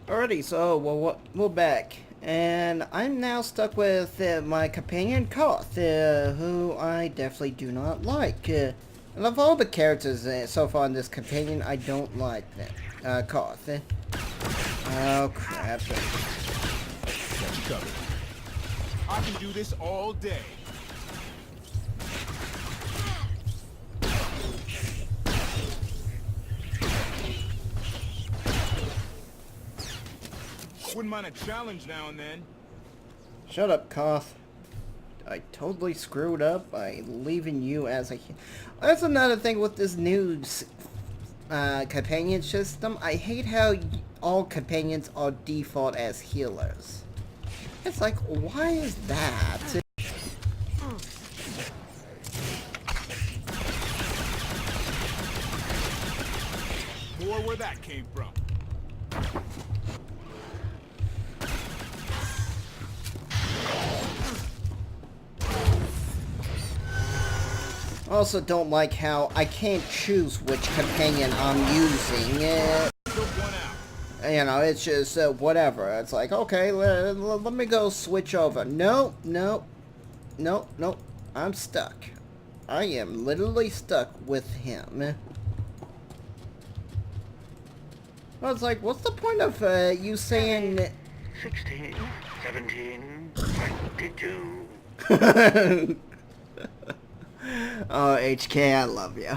Alrighty, so we're back, and I'm now stuck with my companion Koth, who I definitely do not like. And of all the characters so far in this companion, I don't like them. Koth. Oh crap! Got you covered. I can do this all day. Wouldn't mind a challenge now and then. Shut up, Koth. I totally screwed up by leaving you as a. That's another thing with this new companion system. I hate how all companions are default as healers. It's like, why is that? More where that came from. Also don't like how I can't choose which companion I'm using. Took one out. You know, it's just whatever. It's like, okay, let me go switch over. No, no, no, no. I'm stuck. I am literally stuck with him. I was like, what's the point of you saying... 16, 17, 22. Oh, HK, I love you.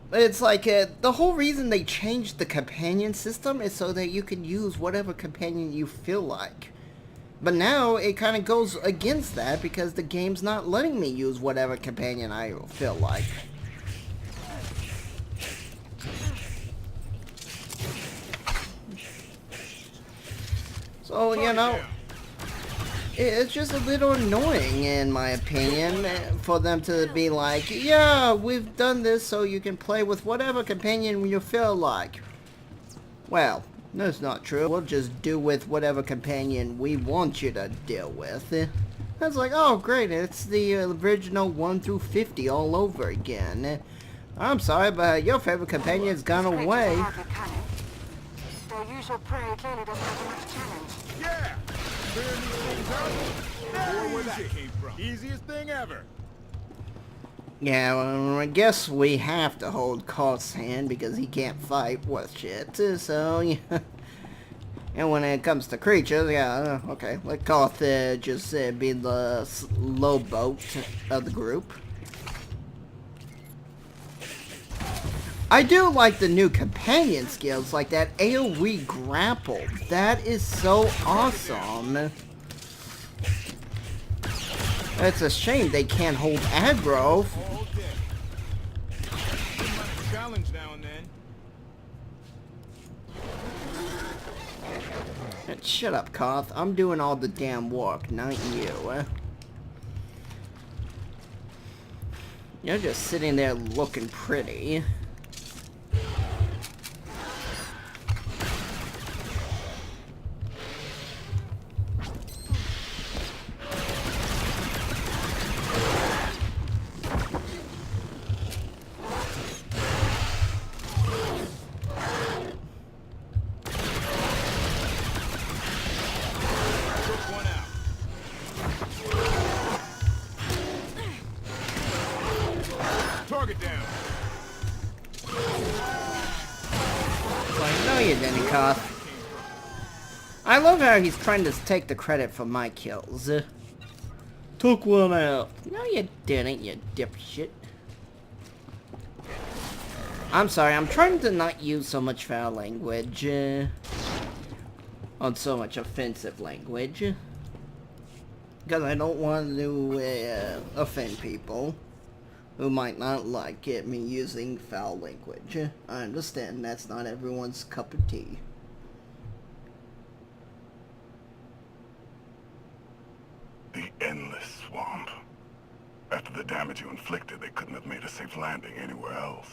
But it's like, the whole reason they changed the companion system is so that you can use whatever companion you feel like. But now, it kind of goes against that because the game's not letting me use whatever companion I feel like. So, you know... It's just a little annoying, in my opinion, for them to be like, yeah, we've done this so you can play with whatever companion you feel like. Well, that's not true. We'll just do with whatever companion we want you to deal with. That's like, oh great, it's the original 1 through 50 all over again. I'm sorry, but your favorite companion's gone away. Their usual prey clearly doesn't have much challenge. Yeah! Clearing these things out. More where that came from. Easiest thing ever. Yeah, well, I guess we have to hold Koth's hand because he can't fight worth shit, so, yeah. And when it comes to creatures, yeah, okay, let Koth just be the low boat of the group. I do like the new companion skills, like that AoE grapple. That is so awesome. It's a shame they can't hold aggro. All day. Wouldn't mind a challenge now and then. Shut up, Koth. I'm doing all the damn work, not you. You're just sitting there looking pretty. Took one out. Target down. Like, no you didn't, Koth. I love how he's trying to take the credit for my kills. Took one out. No you didn't, you dipshit. I'm sorry, I'm trying to not use so much foul language. On so much offensive language. Because I don't want to offend people who might not like me using foul language. I understand that's not everyone's cup of tea. The endless swamp. After the damage you inflicted, they couldn't have made a safe landing anywhere else.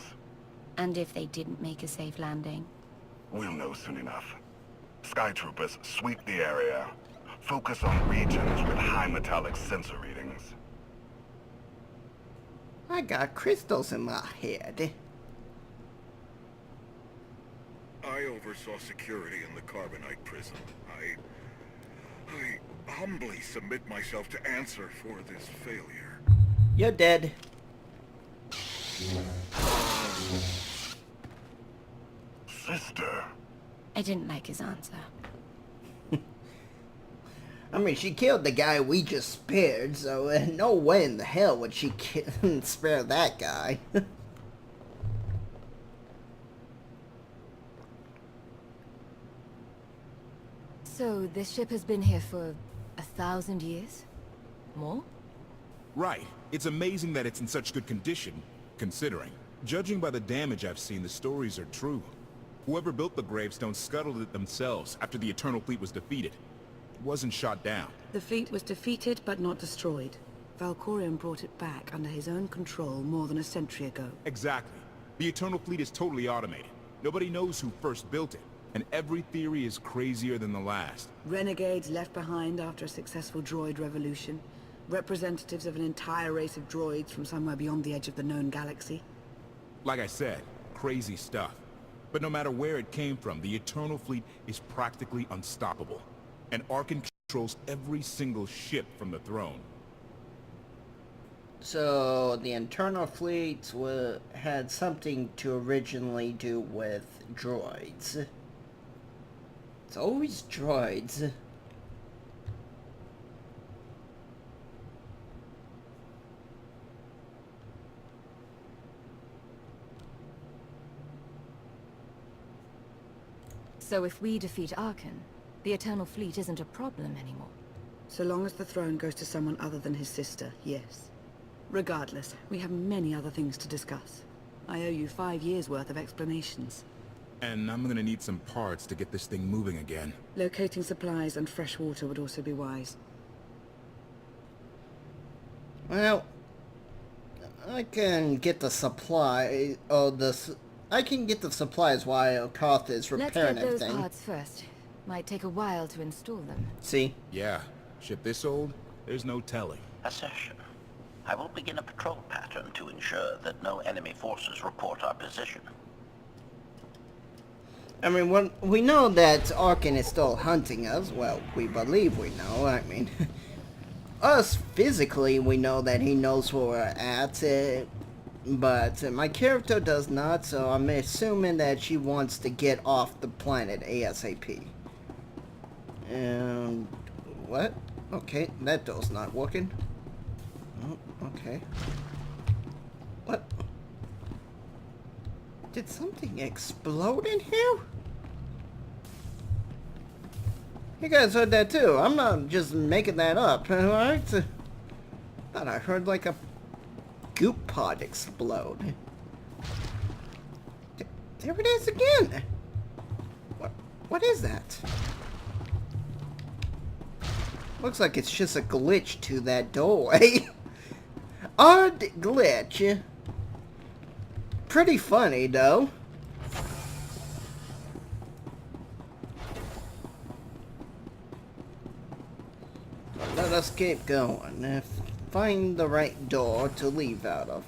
And if they didn't make a safe landing? We'll know soon enough. Sky Troopers, sweep the area. Focus on regions with high metallic sensor readings. I got crystals in my head. Are I oversaw security in the Carbonite prison. I humbly submit myself to answer for this failure. You're dead. Sister. I didn't like his answer. I mean, she killed the guy we just spared, so no way in the hell would she spare that guy. So, this ship has been here for 1,000 years? More? Right. It's amazing that it's in such good condition, considering. Judging by the damage I've seen, the stories are true. Whoever built the gravestone scuttled it themselves after the Eternal Fleet was defeated. It wasn't shot down. The fleet was defeated but not destroyed. Valkorion brought it back under his own control more than a century ago. Exactly. The Eternal Fleet is totally automated. Nobody knows who first built it, and every theory is crazier than the last. Renegades left behind after a successful droid revolution. Representatives of an entire race of droids from somewhere beyond the edge of the known galaxy. Like I said, crazy stuff. But no matter where it came from, the Eternal Fleet is practically unstoppable. And Arcann controls every single ship from the throne. So, the Eternal Fleet had something to originally do with droids. It's always droids. So if we defeat Arcann, the Eternal Fleet isn't a problem anymore. So long as the throne goes to someone other than his sister, yes. Regardless, we have many other things to discuss. I owe you 5 years' worth of explanations. And I'm gonna need some parts to get this thing moving again. Locating supplies and fresh water would also be wise. Well, I can get the supply, I can get the supplies while Koth is Let's repairing get those everything. parts first. Might take a while to install them. See? Yeah, ship this old, there's no telling. Assertion. I will begin a patrol pattern to ensure that no enemy forces report our position. I mean, we know that Arcann is still hunting us. Well, we believe we know. I mean, us physically, we know that he knows where we're at. But my character does not, so I'm assuming that she wants to get off the planet ASAP. And what? Okay, that door's not working. Oh, okay. What? Did something explode in here? You guys heard that too. I'm not just making that up, alright? Thought I heard like a goop pod explode. There it is again! What is that? Looks like it's just a glitch to that doorway. Odd glitch. Pretty funny, though. Let us keep going. Find the right door to leave out of.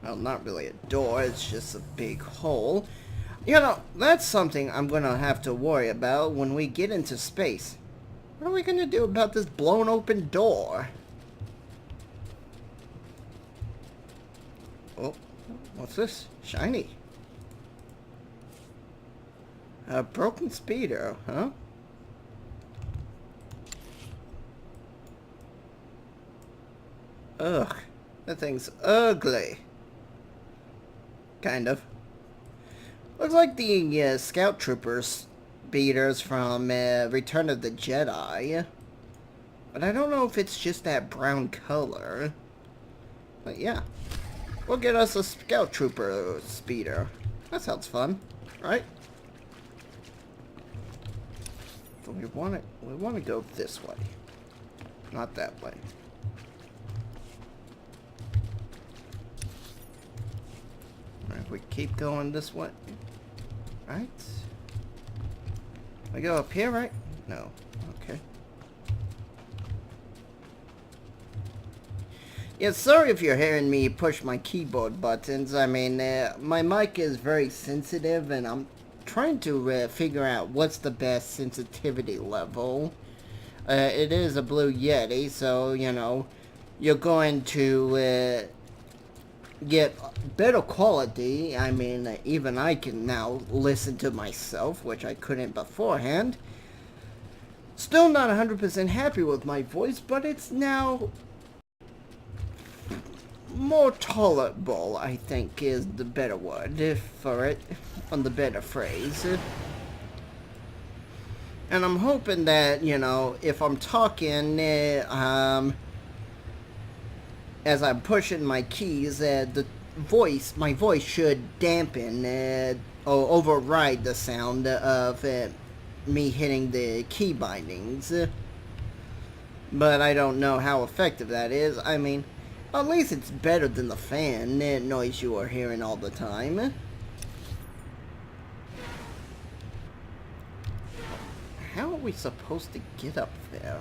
Well, not really a door, it's just a big hole. You know, that's something I'm gonna have to worry about when we get into space. What are we gonna do about this blown open door? Oh, what's this? Shiny. A broken speeder, huh? Ugh, that thing's ugly. Kind of. Looks like the Scout Troopers speeders from Return of the Jedi. But I don't know if it's just that brown color. But yeah. We'll get us a Scout Trooper speeder. That sounds fun, right? But we want to go this way. Not that way. Alright, we keep going this way. Right? We go up here, right? No. Okay. Yeah, sorry if you're hearing me push my keyboard buttons. I mean, my mic is very sensitive, and I'm trying to figure out what's the best sensitivity level. It is a Blue Yeti, so, you know, you're going to get better quality. I mean, even I can now listen to myself, which I couldn't beforehand. Still not 100% happy with my voice, but it's now more tolerable, I think, is the better word for it, on the better phrase. And I'm hoping that, you know, if I'm talking, as I'm pushing my keys, my voice should dampen or override the sound of me hitting the key bindings. But I don't know how effective that is. I mean, at least it's better than the fan noise you are hearing all the time. How are we supposed to get up there?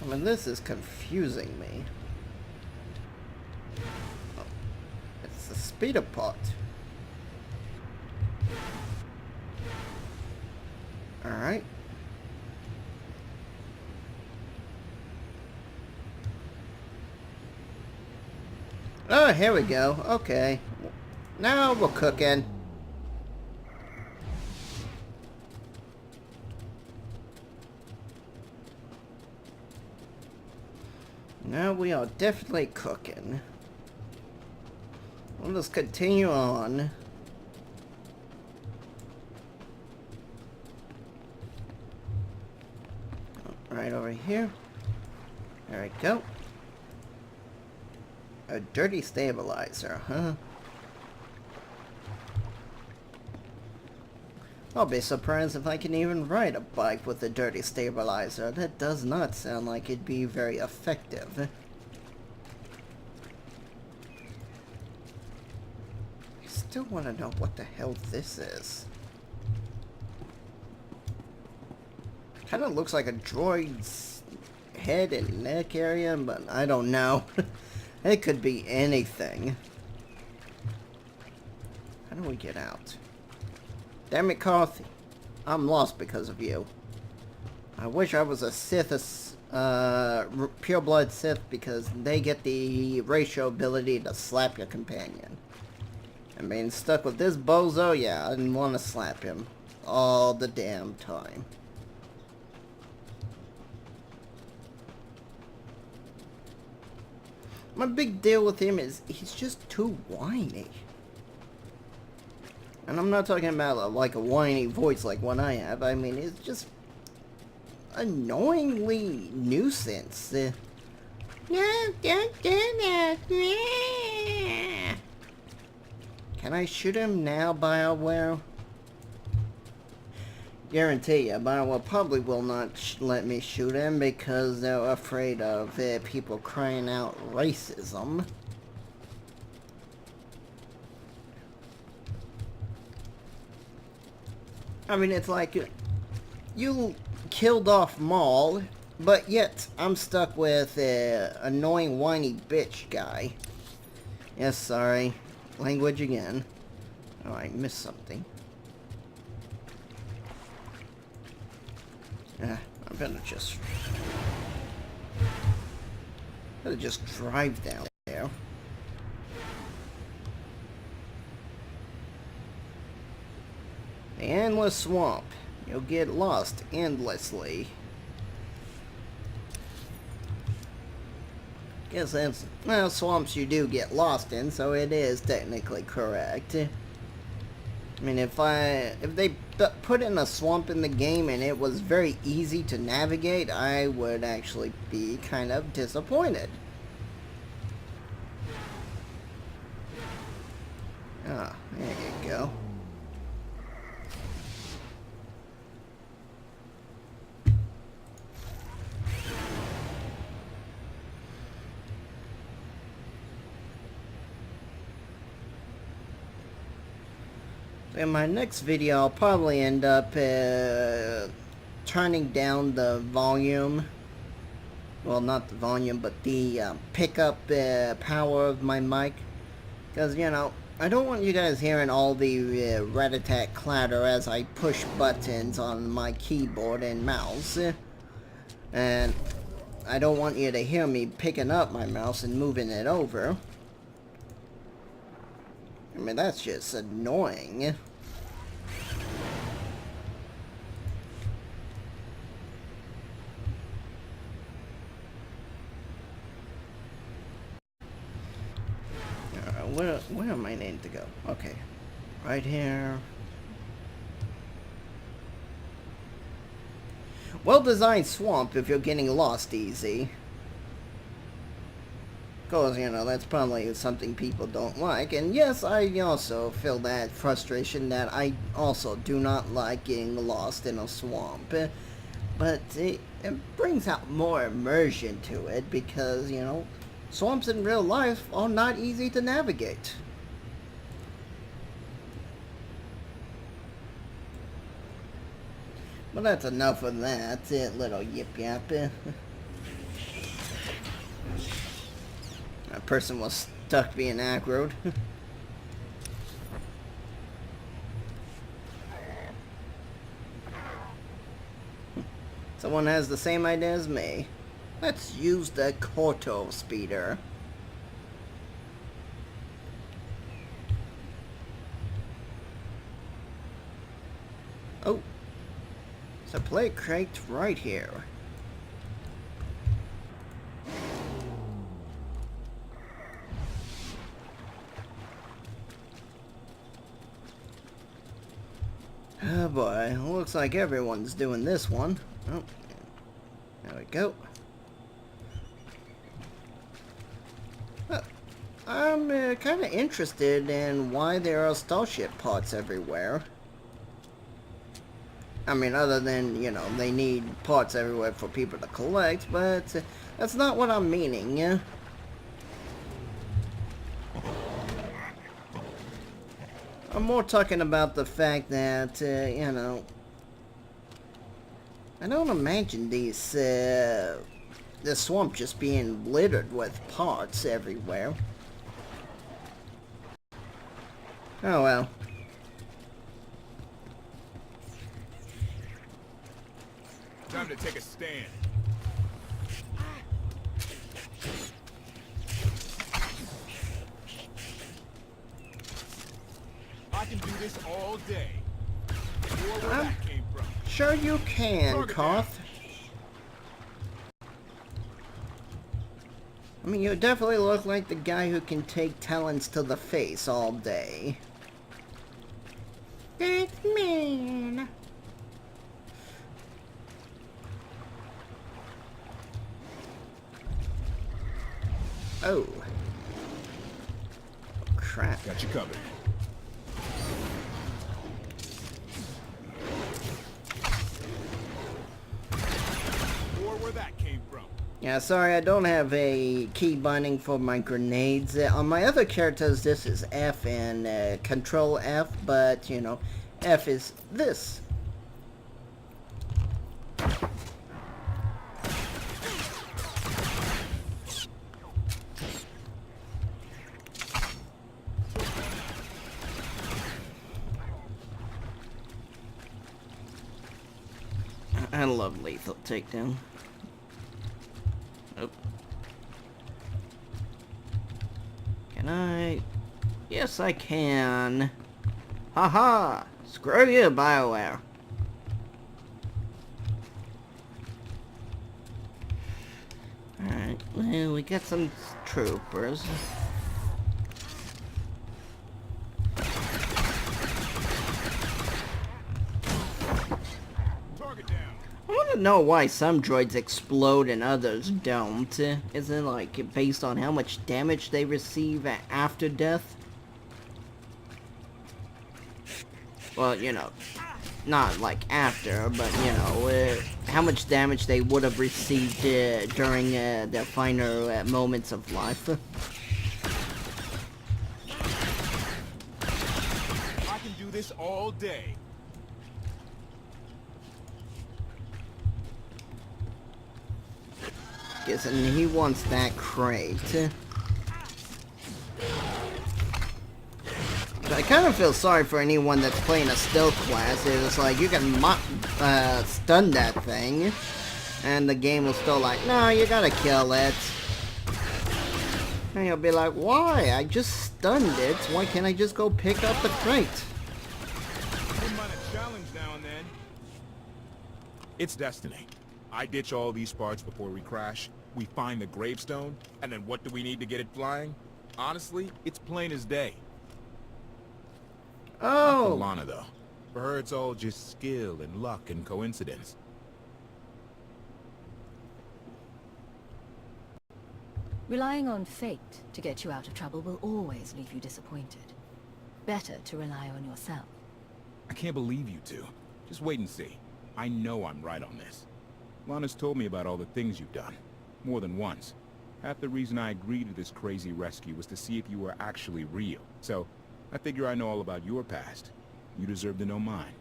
I mean, this is confusing me. Oh, it's the speeder pot. Alright. Oh, here we go. Okay. Now we're cooking. Now we are definitely cooking. We'll just continue on. Right over here. There we go. A dirty stabilizer, huh? I'll be surprised if I can even ride a bike with a dirty stabilizer. That does not sound like it'd be very effective. I still want to know what the hell this is. Kind of looks like a droid's head and neck area, but I don't know. It could be anything. How do we get out? Damn it, Carthy. I'm lost because of you. I wish I was a Sith, pure-blood Sith, because they get the ratio ability to slap your companion. I mean, stuck with this bozo, yeah, I didn't want to slap him all the damn time. My big deal with him is he's just too whiny. And I'm not talking about like a whiny voice like one I have. I mean, it's just annoyingly nuisance. No, don't do that. Can I shoot him now, BioWare? Guarantee you, BioWare probably will not let me shoot him because they're afraid of people crying out racism. I mean, it's like, you killed off Maul, but yet I'm stuck with an annoying whiny bitch guy. Yes, sorry. Language again. Oh, I missed something. Yeah, I'm gonna just drive down there. The endless swamp. You'll get lost endlessly. Guess that's, well, swamps you do get lost in, so it is technically correct. I mean, if they put in a swamp in the game and it was very easy to navigate, I would actually be kind of disappointed. Ah, there you go. In my next video, I'll probably end up turning down the volume. Well, not the volume, but the pickup power of my mic. Because, you know, I don't want you guys hearing all the rat-a-tat clatter as I push buttons on my keyboard and mouse. And I don't want you to hear me picking up my mouse and moving it over. I mean, that's just annoying. Where am I needing to go? Okay. Right here. Well-designed swamp if you're getting lost easy. Because, you know, that's probably something people don't like. And yes, I also feel that frustration that I also do not like getting lost in a swamp. But it brings out more immersion to it because, you know, swamps in real life are not easy to navigate. Well, that's enough of that, little yip-yap. That person was stuck being aggroed. Someone has the same idea as me. Let's use the Corto speeder. Oh. There's a plate crate right here. Oh boy, looks like everyone's doing this one. Oh, there we go. I'm kind of interested in why there are starship parts everywhere. I mean, other than, you know, they need parts everywhere for people to collect, but that's not what I'm meaning. I'm more talking about the fact that, you know, I don't imagine this swamp just being littered with parts everywhere. Oh well. Time to take a stand. I can do this all day. Where that came from. Sure you can, Koth. I mean, you definitely look like the guy who can take talons to the face all day. That's mean. Oh. Crap. Got you covered. Or where that came from. Yeah, sorry, I don't have a key binding for my grenades. On my other characters, this is F and Control F, but, you know, F is this. I love lethal takedown. Oh. Can I? Yes, I can. Haha! Screw you, BioWare. Alright, well, we got some troopers. I want to know why some droids explode and others don't. Is it like based on how much damage they receive after death? Well, you know, not like after, but you know, how much damage they would have received during their final moments of life. I can do this all day. focus, and he wants that crate. I kind of feel sorry for anyone that's playing a stealth class. It's like, you can stun that thing, and the game will still like, no, you gotta kill it. And you'll be like, why? I just stunned it. Why can't I just go pick up the crate? Wouldn't mind a challenge now and then. It's destiny. I ditch all these parts before we crash. We find the gravestone, and then what do we need to get it flying? Honestly, it's plain as day. Not for Oh, Lana, though. For her, it's all just skill and luck and coincidence. Relying on fate to get you out of trouble will always leave you disappointed. Better to rely on yourself. I can't believe you two. Just wait and see. I know I'm right on this. Lana's told me about all the things you've done. More than once. Half the reason I agreed to this crazy rescue was to see if you were actually real. So, I figure I know all about your past. You deserve to know mine.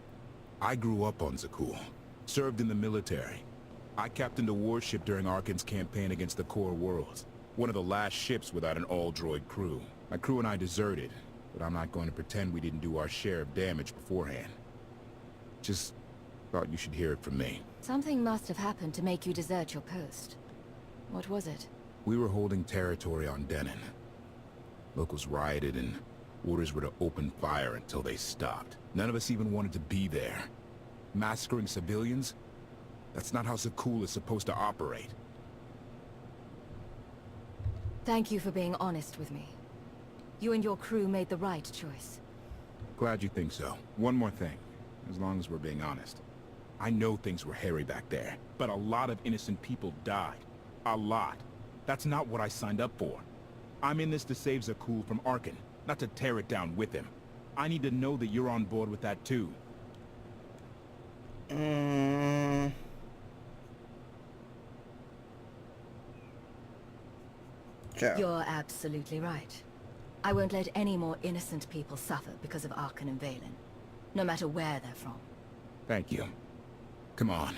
I grew up on Zakuul. Served in the military. I captained a warship during Arkan's campaign against the Core Worlds. One of the last ships without an all-droid crew. My crew and I deserted, but I'm not going to pretend we didn't do our share of damage beforehand. Just thought you should hear it from me. Something must have happened to make you desert your post. What was it? We were holding territory on Denon. Locals rioted and orders were to open fire until they stopped. None of us even wanted to be there. Massacring civilians? That's not how Zakuul is supposed to operate. Thank you for being honest with me. You and your crew made the right choice. Glad you think so. One more thing, as long as we're being honest. I know things were hairy back there, but a lot of innocent people died. A lot. That's not what I signed up for. I'm in this to save Zakuul from Arkan, not to tear it down with him. I need to know that you're on board with that too. Sure. You're absolutely right. I won't let any more innocent people suffer because of Arkan and Valen. No matter where they're from. Thank you. Come on.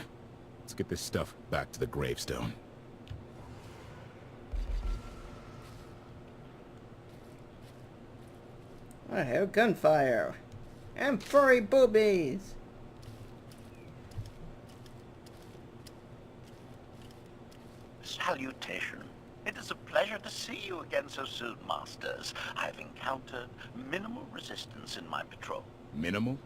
Let's get this stuff back to the gravestone. I have gunfire. And furry boobies. Salutation. It is a pleasure to see you again so soon, Masters. I've encountered minimal resistance in my patrol. Minimal?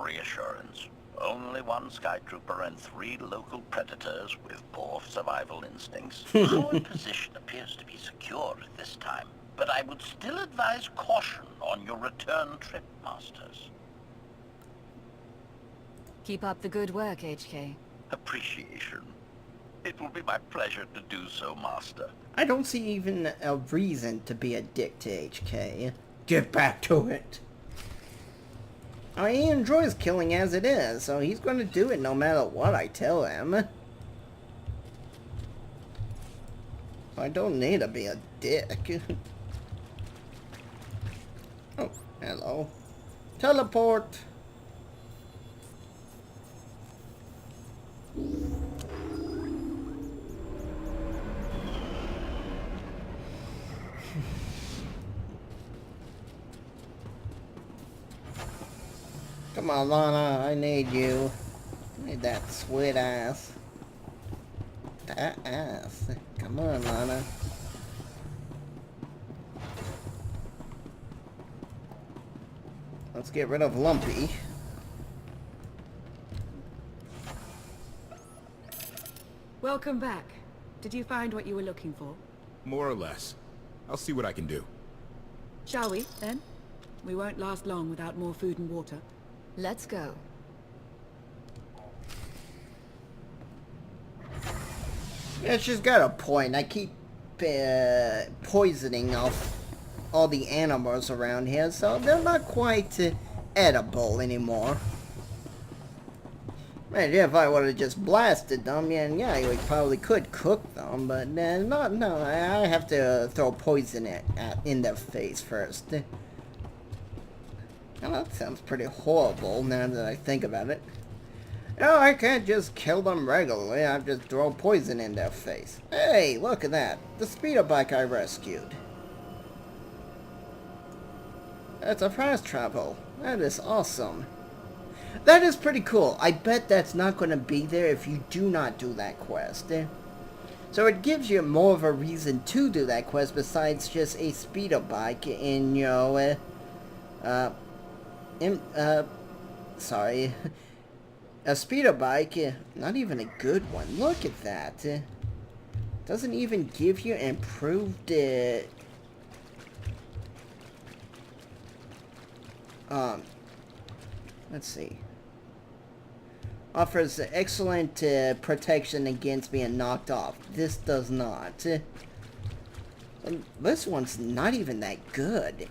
Reassurance. Only one Sky Trooper and 3 local predators with poor survival instincts. Our position appears to be secure at this time, but I would still advise caution on your return trip, Masters. Keep up the good work, HK. Appreciation. It will be my pleasure to do so, Master. I don't see even a reason to be a dick to HK. Get back to it. I mean, he enjoys killing as it is, so he's going to do it no matter what I tell him. I don't need to be a dick. Oh, hello. Teleport. Come on, Lana, I need you. I need that sweet ass. That ass. Come on, Lana. Let's get rid of Lumpy. Welcome back. Did you find what you were looking for? More or less. I'll see what I can do. Shall we, then? We won't last long without more food and water. Let's go. Yeah, she's got a point. I keep poisoning off all the animals around here, so they're not quite edible anymore. Man, if I would have just blasted them, yeah, we probably could cook them, but no, I have to throw poison in their face first. Well, that sounds pretty horrible now that I think about it. No, I can't just kill them regularly. I just throw poison in their face. Hey, look at that. The speeder bike I rescued. That's a fast travel. That is awesome. That is pretty cool. I bet that's not going to be there if you do not do that quest. So it gives you more of a reason to do that quest besides just a speeder bike in your, sorry. A speeder bike, not even a good one. Look at that. Doesn't even give you improved, let's see. Offers excellent protection against being knocked off. This does not. This one's not even that good.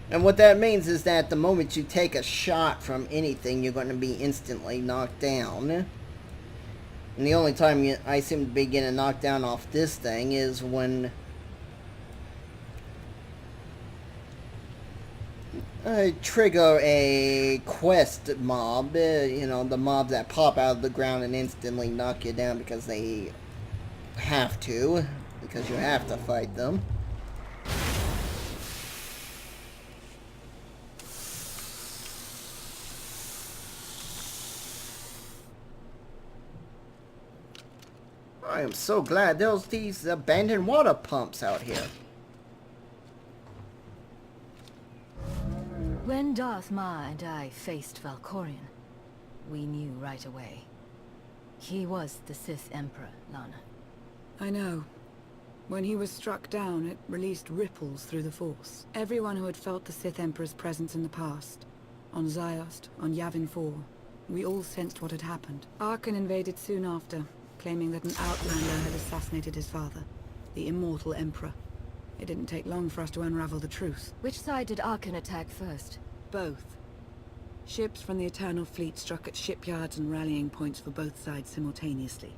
And what that means is that the moment you take a shot from anything, you're going to be instantly knocked down. And the only time I seem to be getting knocked down off this thing is when I trigger a quest mob. You know, the mobs that pop out of the ground and instantly knock you down because they have to. Because you have to fight them. I am so glad there's these abandoned water pumps out here. When Darth Maul and I faced Valkorion, we knew right away. He was the Sith Emperor, Lana. I know. When he was struck down, it released ripples through the Force. Everyone who had felt the Sith Emperor's presence in the past, on Ziost, on Yavin 4, we all sensed what had happened. Arkan invaded soon after, claiming that an outlander had assassinated his father, the immortal Emperor. It didn't take long for us to unravel the truth. Which side did Arkan attack first? Both. Ships from the Eternal Fleet struck at shipyards and rallying points for both sides simultaneously.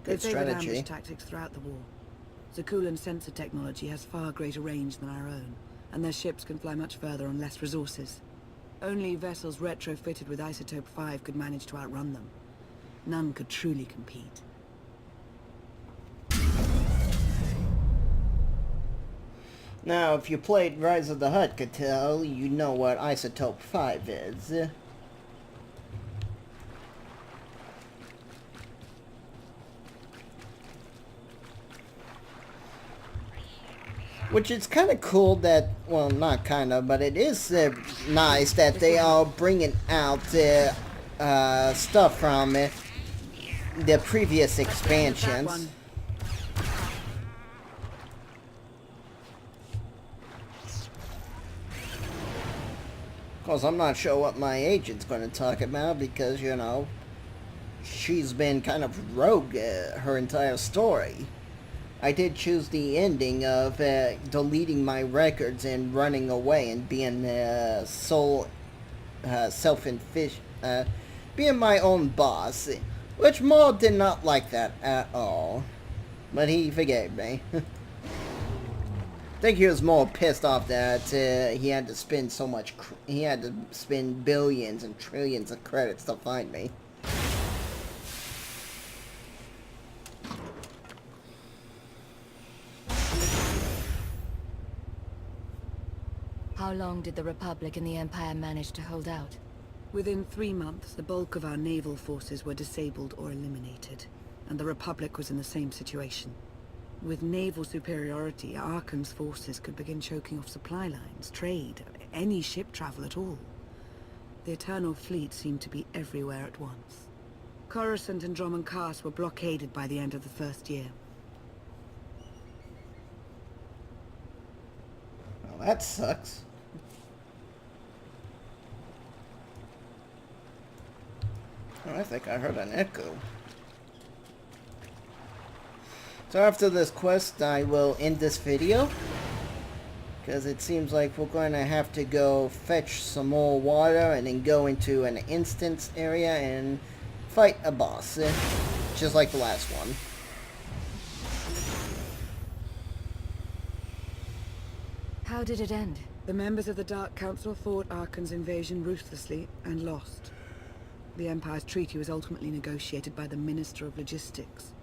They Good favored strategy. ambush tactics throughout the war. Zakulan sensor technology has far greater range than our own, and their ships can fly much further on less resources. Only vessels retrofitted with Isotope 5 could manage to outrun them. None could truly compete. Now, if you played Rise of the Hutt Cartel, you know what Isotope 5 is. Which is kind of cool that, well, not kind of, but it is nice that they are bringing out stuff from the previous expansions. Of course, I'm not sure what my agent's going to talk about because, you know, she's been kind of rogue her entire story. I did choose the ending of deleting my records and running away and being being my own boss, which Maul did not like that at all. But he forgave me. I think he was more pissed off that he had to spend so much, he had to spend billions and trillions of credits to find me. How long did the Republic and the Empire manage to hold out? Within 3 months, the bulk of our naval forces were disabled or eliminated, and the Republic was in the same situation. With naval superiority, Arkan's forces could begin choking off supply lines, trade, any ship travel at all. The Eternal Fleet seemed to be everywhere at once. Coruscant and Dromund Kaas were blockaded by the end of the first year. Well, that sucks. Oh, I think I heard an echo. So after this quest, I will end this video. Because it seems like we're going to have to go fetch some more water and then go into an instance area and fight a boss. Just like the last one. How did it end? The members of the Dark Council fought Archon's invasion ruthlessly and lost. The Empire's treaty was ultimately negotiated by the Minister of Logistics.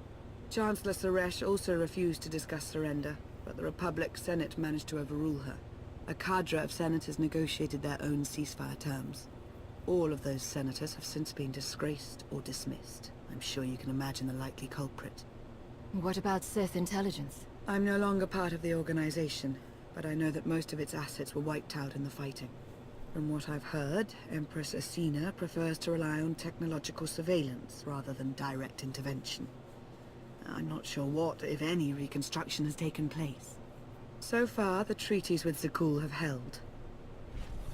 Chancellor Suresh also refused to discuss surrender, but the Republic Senate managed to overrule her. A cadre of senators negotiated their own ceasefire terms. All of those senators have since been disgraced or dismissed. I'm sure you can imagine the likely culprit. What about Sith intelligence? I'm no longer part of the organization, but I know that most of its assets were wiped out in the fighting. From what I've heard, Empress Asina prefers to rely on technological surveillance rather than direct intervention. I'm not sure what, if any, reconstruction has taken place. So far, the treaties with Zakul have held.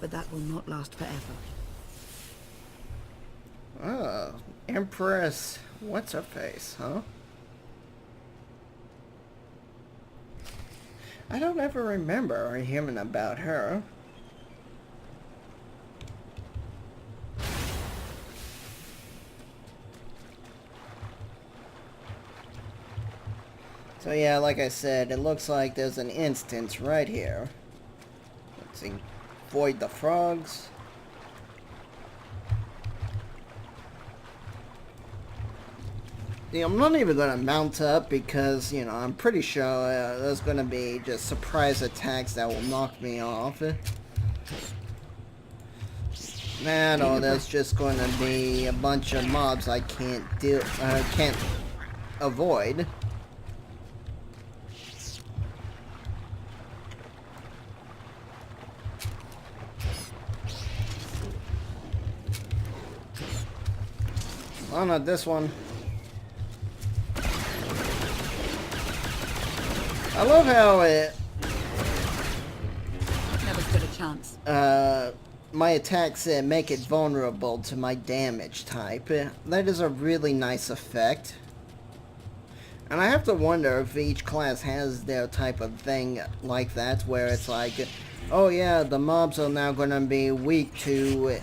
But that will not last forever. Oh, Empress, what's her face, huh? I don't ever remember hearing about her. So yeah, like I said, it looks like there's an instance right here. Let's see. Void the frogs. Yeah, I'm not even going to mount up because, you know, I'm pretty sure there's going to be just surprise attacks that will knock me off. Man, or there's just going to be a bunch of mobs I can't avoid. Oh, not this one. I love how it... Never stood a chance. My attacks make it vulnerable to my damage type. That is a really nice effect. And I have to wonder if each class has their type of thing like that, where it's like, oh yeah, the mobs are now going to be weak to,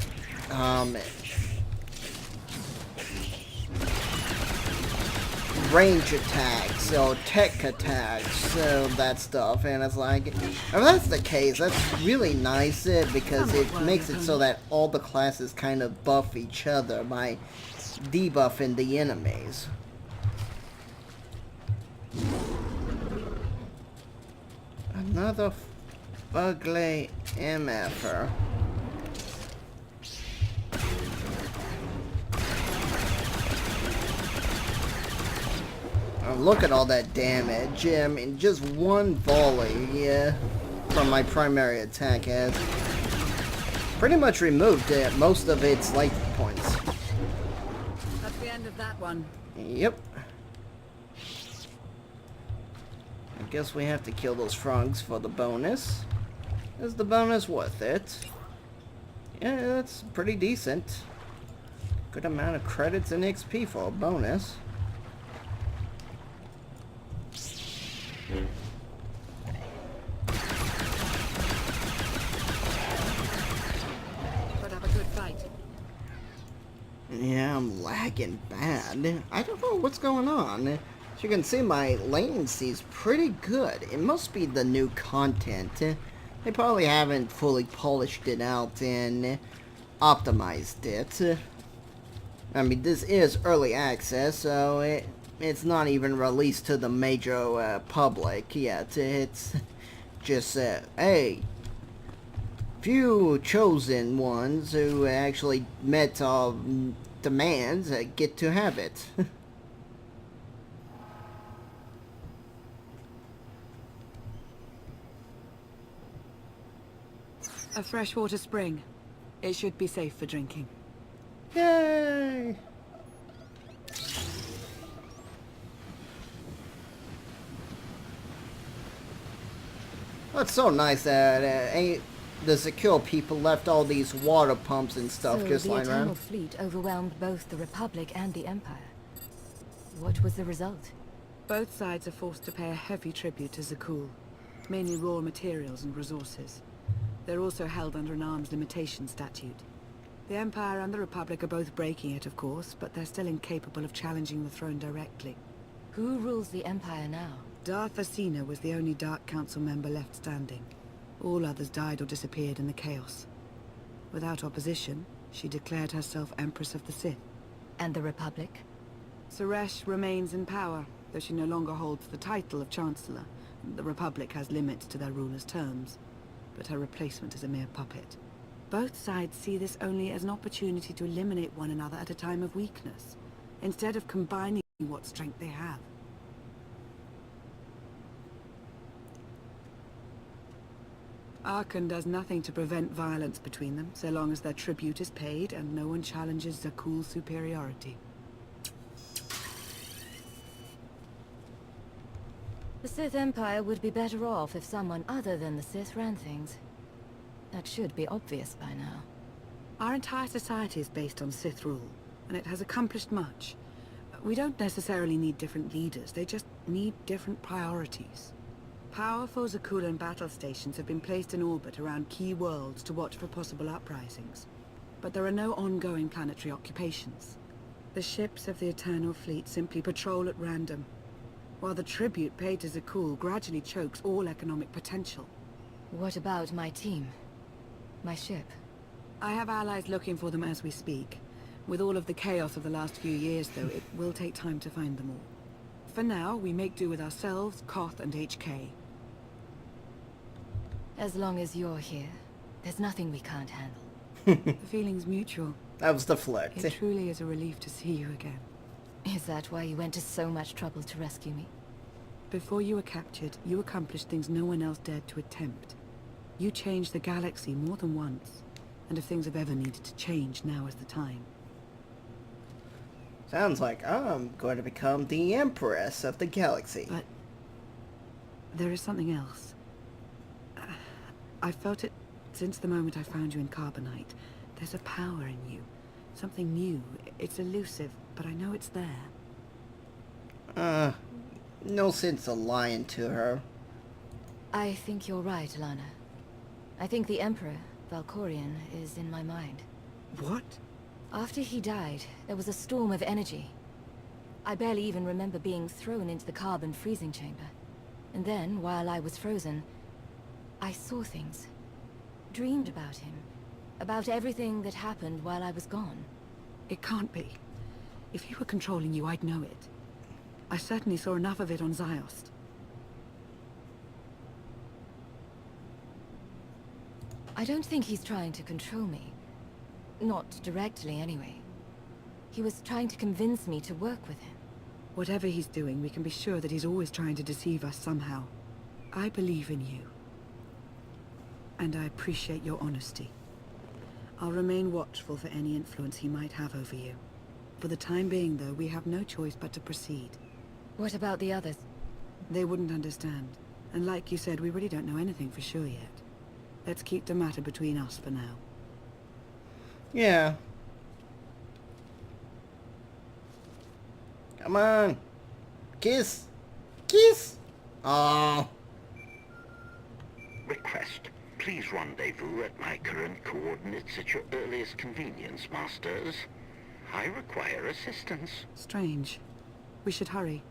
range attacks or tech attacks, so that stuff, and it's like, if that's the case, that's really nice because it makes it so that all the classes kind of buff each other by debuffing the enemies. Another fugly MFer. Oh, look at all that damage. I mean, just one volley, yeah, from my primary attack has pretty much removed most of its life points. That's the end of that one. Yep. I guess we have to kill those frogs for the bonus. Is the bonus worth it? Yeah, that's pretty decent. Good amount of credits and XP for a bonus. But have a good fight. Yeah, I'm lagging bad. I don't know what's going on. As you can see, my latency is pretty good. It must be the new content. They probably haven't fully polished it out and optimized it. I mean, this is early access, so it's not even released to the major public yet. It's just, hey, few chosen ones who actually met our demands get to have it. A freshwater spring. It should be safe for drinking. Yay! Well, it's so nice that the secure people left all these water pumps and stuff So just the lying Eternal around. Fleet overwhelmed both the Republic and the Empire. What was the result? Both sides are forced to pay a heavy tribute to Zakul, mainly raw materials and resources. They're also held under an arms limitation statute. The Empire and the Republic are both breaking it, of course, but they're still incapable of challenging the throne directly. Who rules the Empire now? Darth Asina was the only Dark Council member left standing. All others died or disappeared in the chaos. Without opposition, she declared herself Empress of the Sith. And the Republic? Suresh remains in power, though she no longer holds the title of Chancellor. The Republic has limits to their ruler's terms, but her replacement is a mere puppet. Both sides see this only as an opportunity to eliminate one another at a time of weakness, instead of combining what strength they have. Arkan does nothing to prevent violence between them, so long as their tribute is paid and no one challenges Zakuul's superiority. The Sith Empire would be better off if someone other than the Sith ran things. That should be obvious by now. Our entire society is based on Sith rule, and it has accomplished much. We don't necessarily need different leaders, they just need different priorities. Powerful Zakuulan battle stations have been placed in orbit around key worlds to watch for possible uprisings. But there are no ongoing planetary occupations. The ships of the Eternal Fleet simply patrol at random, while the tribute paid to Zakuul gradually chokes all economic potential. What about my team? My ship? I have allies looking for them as we speak. With all of the chaos of the last few years, though, it will take time to find them all. For now, we make do with ourselves, Koth, and HK. As long as you're here, there's nothing we can't handle. The feeling's mutual. That was deflect. It truly is a relief to see you again. Is that why you went to so much trouble to rescue me? Before you were captured, you accomplished things no one else dared to attempt. You changed the galaxy more than once. And if things have ever needed to change, now is the time. Sounds like I'm going to become the Empress of the Galaxy. But there is something else. I felt it since the moment I found you in Carbonite. There's a power in you. Something new. It's elusive, but I know it's there. No sense of lying to her. I think you're right, Lana. I think the Emperor, Valkorion, is in my mind. What? After he died, there was a storm of energy. I barely even remember being thrown into the carbon freezing chamber. And then, while I was frozen, I saw things. Dreamed about him. About everything that happened while I was gone. It can't be. If he were controlling you, I'd know it. I certainly saw enough of it on Ziost. I don't think he's trying to control me. Not directly, anyway. He was trying to convince me to work with him. Whatever he's doing, we can be sure that he's always trying to deceive us somehow. I believe in you. And I appreciate your honesty. I'll remain watchful for any influence he might have over you. For the time being, though, we have no choice but to proceed. What about the others? They wouldn't understand. And like you said, we really don't know anything for sure yet. Let's keep the matter between us for now. Yeah. Come on. Kiss. Kiss. Aww. Request. Please rendezvous at my current coordinates at your earliest convenience, Masters. I require assistance. Strange. We should hurry.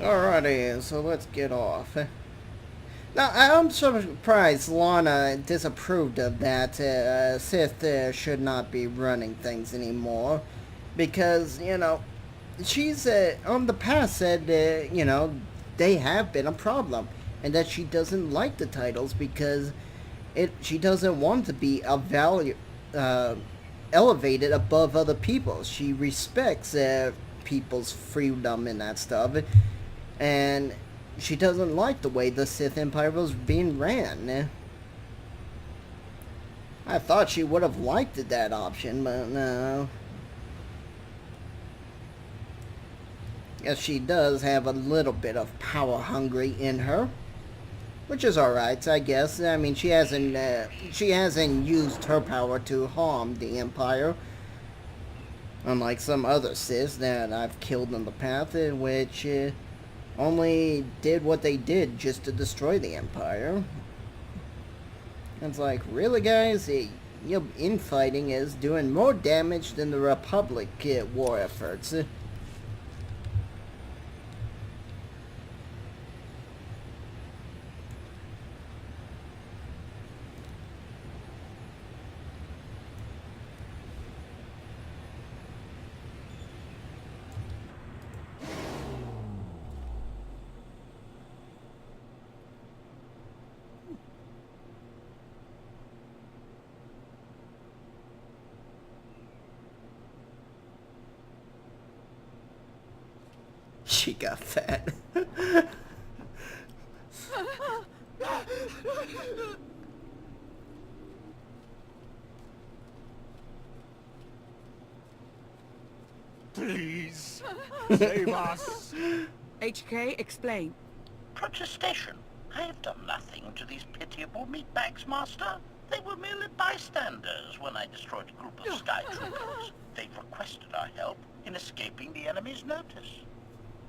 Alrighty, so let's get off. Now, I'm surprised Lana disapproved of that. Sith should not be running things anymore. Because, you know, she's, on the past said, you know, they have been a problem. And that she doesn't like the titles because she doesn't want to be elevated above other people. She respects people's freedom and that stuff. And she doesn't like the way the Sith Empire was being ran. I thought she would have liked that option, but no. Yes, she does have a little bit of power hungry in her, which is alright, I guess. I mean, she hasn't used her power to harm the Empire, unlike some other Siths that I've killed in the past, which only did what they did just to destroy the Empire. It's like, really, guys? infighting is doing more damage than the Republic war efforts. She got fat. Please, save us. HK, explain. Protestation. I have done nothing to these pitiable meatbags, Master. They were merely bystanders when I destroyed a group of Sky Troopers. They requested our help in escaping the enemy's notice.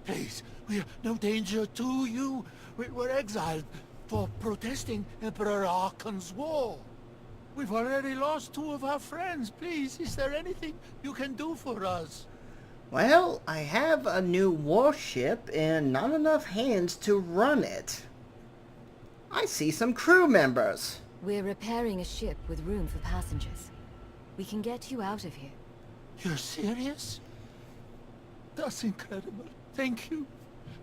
Please, we're no danger to you. We're exiled for protesting Emperor Archon's war. We've already lost 2 of our friends. Please, is there anything you can do for us? Well, I have a new warship and not enough hands to run it. I see some crew members. We're repairing a ship with room for passengers. We can get you out of here. You're serious? That's incredible. Thank you.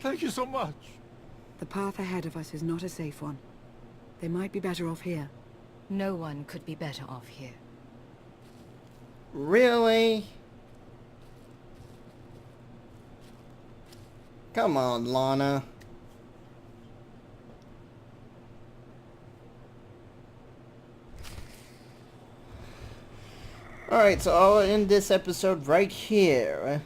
Thank you so much. The path ahead of us is not a safe one. They might be better off here. No one could be better off here. Really? Come on, Lana. Alright, so I'll end this episode right here.